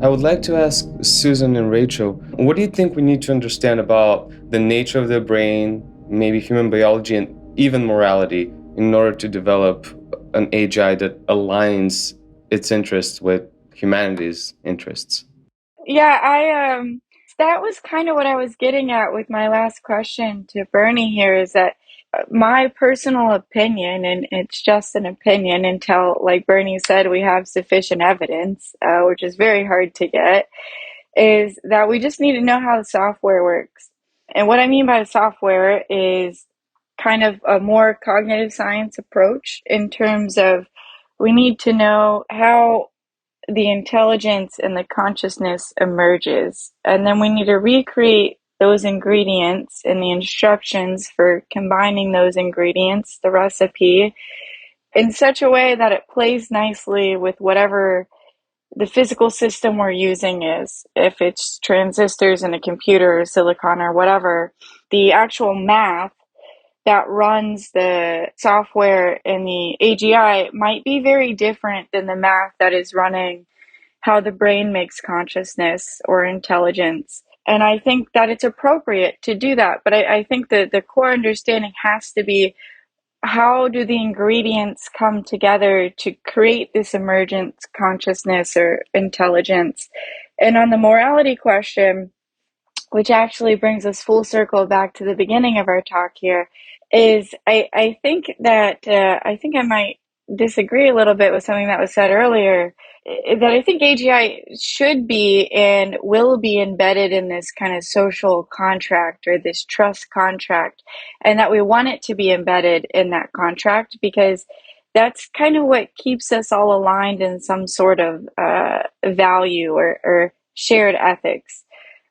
I would like to ask Susan and Rachel, what do you think we need to understand about the nature of the brain, maybe human biology, and even morality in order to develop an AGI that aligns its interests with humanity's interests? Yeah, that was kind of what I was getting at with my last question to Bernie here is that my personal opinion, and it's just an opinion until, like Bernie said, we have sufficient evidence, which is very hard to get, is that we just need to know how the software works. And what I mean by the software is kind of a more cognitive science approach in terms of we need to know how the intelligence and the consciousness emerges. And then we need to recreate those ingredients and the instructions for combining those ingredients, the recipe, in such a way that it plays nicely with whatever the physical system we're using is. If it's transistors in a computer or silicon or whatever, the actual math that runs the software in the AGI might be very different than the math that is running how the brain makes consciousness or intelligence. And I think that it's appropriate to do that. But I think that the core understanding has to be how do the ingredients come together to create this emergent consciousness or intelligence? And on the morality question, which actually brings us full circle back to the beginning of our talk here, is I think that I think I might disagree a little bit with something that was said earlier. That I think AGI should be and will be embedded in this kind of social contract or this trust contract, and that we want it to be embedded in that contract because that's kind of what keeps us all aligned in some sort of value or shared ethics,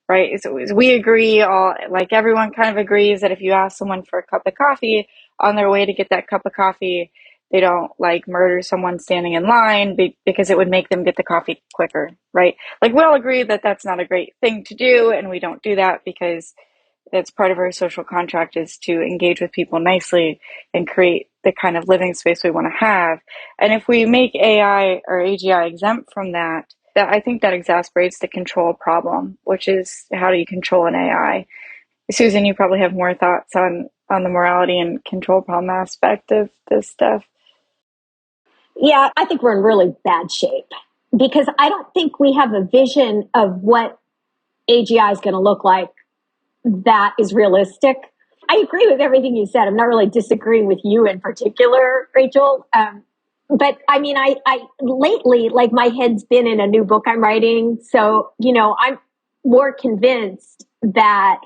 right? So we agree, all like everyone kind of agrees that if you ask someone for a cup of coffee on their way to get that cup of coffee, they don't like murder someone standing in line because it would make them get the coffee quicker, right? Like we all agree that that's not a great thing to do, and we don't do that because that's part of our social contract is to engage with people nicely and create the kind of living space we want to have. And if we make AI or AGI exempt from that, that I think that exacerbates the control problem, which is how do you control an AI? Susan, you probably have more thoughts on the morality and control problem aspect of this stuff. Yeah, I think we're in really bad shape because I don't think we have a vision of what AGI is going to look like that is realistic. I agree with everything you said. I'm not really disagreeing with you in particular, Rachel. But I mean, I lately, like my head's been in a new book I'm writing. So, I'm more convinced that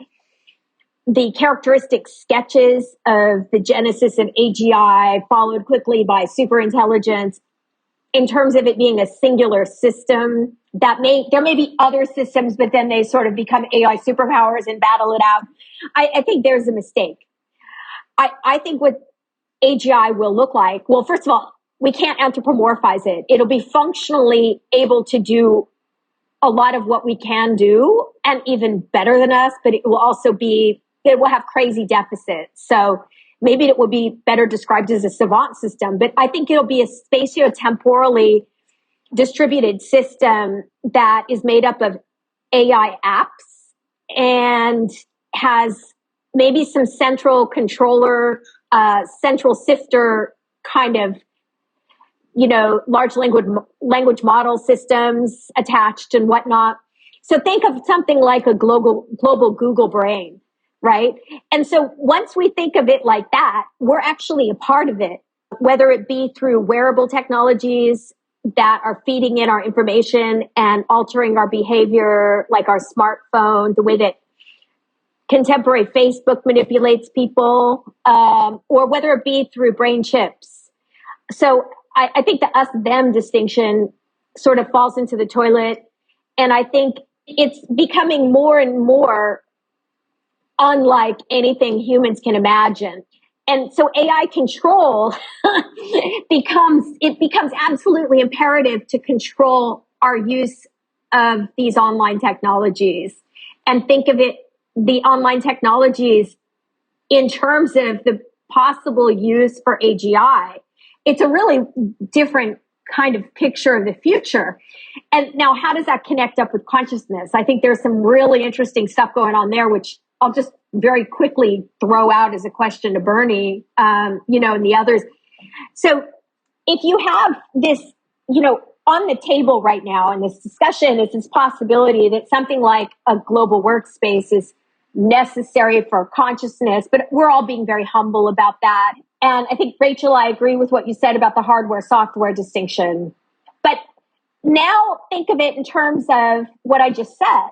the characteristic sketches of the genesis of AGI followed quickly by superintelligence in terms of it being a singular system that there may be other systems, but then they sort of become AI superpowers and battle it out. I think there's a mistake. I think what AGI will look like, well, first of all, we can't anthropomorphize it. It'll be functionally able to do a lot of what we can do and even better than us, but it will have crazy deficits. So maybe it will be better described as a savant system, but I think it'll be a spatiotemporally distributed system that is made up of AI apps and has maybe some central controller, central sifter kind of, large language model systems attached and whatnot. So think of something like a global Google brain, right? And so once we think of it like that, we're actually a part of it, whether it be through wearable technologies that are feeding in our information and altering our behavior, like our smartphone, the way that contemporary Facebook manipulates people, or whether it be through brain chips. So I think the us-them distinction sort of falls into the toilet. And I think it's becoming more and more unlike anything humans can imagine. And so AI control becomes absolutely imperative to control our use of these online technologies and think of the online technologies in terms of the possible use for AGI. It's a really different kind of picture of the future. And now, how does that connect up with consciousness? I think there's some really interesting stuff going on there, which I'll just very quickly throw out as a question to Bernie, and the others. So if you have this, on the table right now in this discussion is this possibility that something like a global workspace is necessary for consciousness, but we're all being very humble about that. And I think, Rachel, I agree with what you said about the hardware-software distinction. But now think of it in terms of what I just said.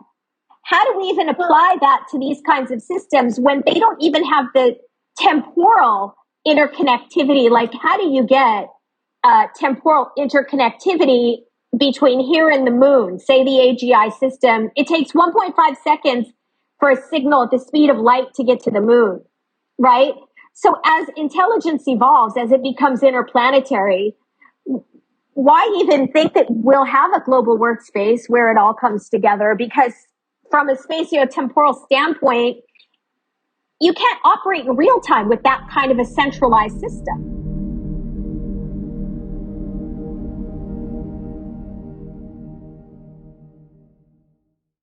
How do we even apply that to these kinds of systems when they don't even have the temporal interconnectivity? Like, how do you get temporal interconnectivity between here and the moon, say the AGI system? It takes 1.5 seconds for a signal at the speed of light to get to the moon, right? So as intelligence evolves, as it becomes interplanetary, why even think that we'll have a global workspace where it all comes together? Because from a spatiotemporal standpoint, you can't operate in real time with that kind of a centralized system.